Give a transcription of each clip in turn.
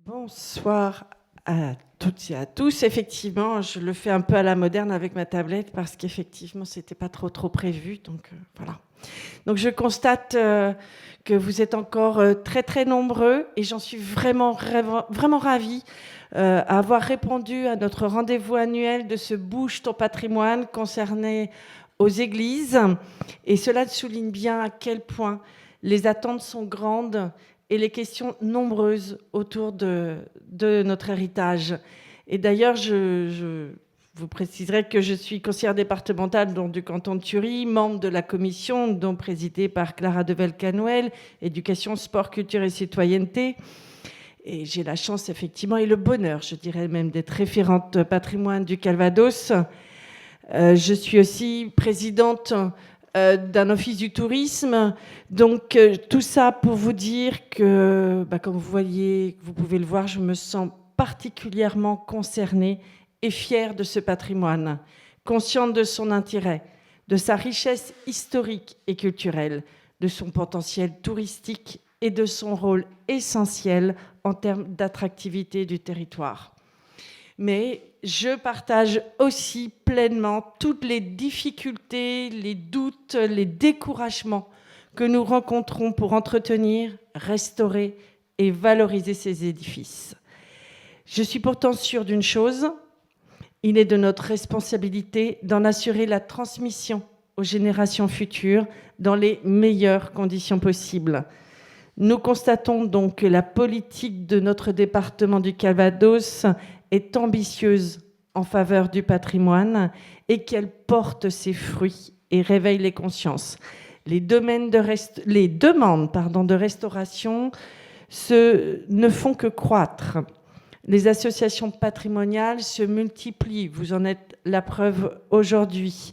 Bonsoir à toutes et à tous. Effectivement, je le fais un peu à la moderne avec ma tablette parce qu'effectivement, c'était pas trop prévu. Donc voilà. Donc je constate que vous êtes encore très nombreux et j'en suis vraiment ravie à avoir répondu à notre rendez-vous annuel de ce Bouge ton patrimoine concerné aux églises. Et cela souligne bien à quel point les attentes sont grandes et les questions nombreuses autour de notre héritage. Et d'ailleurs, je vous préciserai que je suis conseillère départementale du canton de Thury, membre de la commission présidée par Clara Devel-Canouel, éducation, sport, culture et citoyenneté. Et j'ai la chance, effectivement, et le bonheur, je dirais même, d'être référente patrimoine du Calvados. Je suis aussi présidente d'un office du tourisme. Donc tout ça pour vous dire que, comme vous voyez, vous pouvez le voir, je me sens particulièrement concernée et fière de ce patrimoine, consciente de son intérêt, de sa richesse historique et culturelle, de son potentiel touristique et de son rôle essentiel en termes d'attractivité du territoire. Mais je partage aussi pleinement toutes les difficultés, les doutes, les découragements que nous rencontrons pour entretenir, restaurer et valoriser ces édifices. Je suis pourtant sûre d'une chose, il est de notre responsabilité d'en assurer la transmission aux générations futures dans les meilleures conditions possibles. Nous constatons donc que la politique de notre département du Calvados est ambitieuse en faveur du patrimoine et qu'elle porte ses fruits et réveille les consciences. Les demandes de restauration ne font que croître. Les associations patrimoniales se multiplient, vous en êtes la preuve aujourd'hui.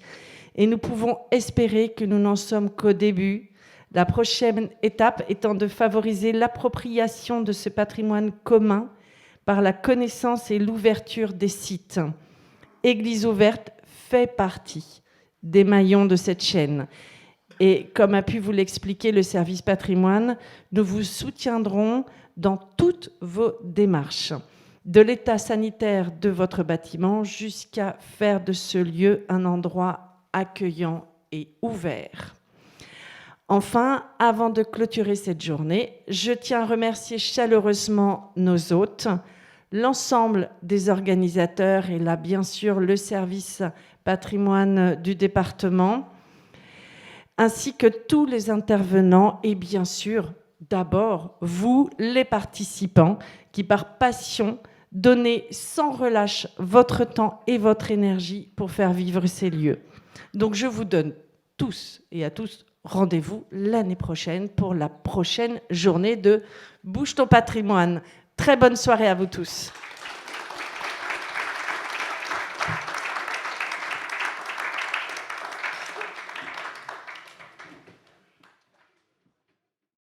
Et nous pouvons espérer que nous n'en sommes qu'au début. La prochaine étape étant de favoriser l'appropriation de ce patrimoine commun par la connaissance et l'ouverture des sites. Église ouverte fait partie des maillons de cette chaîne. Et comme a pu vous l'expliquer le service patrimoine, nous vous soutiendrons dans toutes vos démarches, de l'état sanitaire de votre bâtiment jusqu'à faire de ce lieu un endroit accueillant et ouvert. Enfin, avant de clôturer cette journée, je tiens à remercier chaleureusement nos hôtes, l'ensemble des organisateurs et là, bien sûr, le service patrimoine du département, ainsi que tous les intervenants et bien sûr, d'abord, vous, les participants, qui par passion, donnez sans relâche votre temps et votre énergie pour faire vivre ces lieux. Donc je vous donne tous et à tous rendez-vous l'année prochaine pour la prochaine journée de Bouge ton patrimoine. Très bonne soirée à vous tous.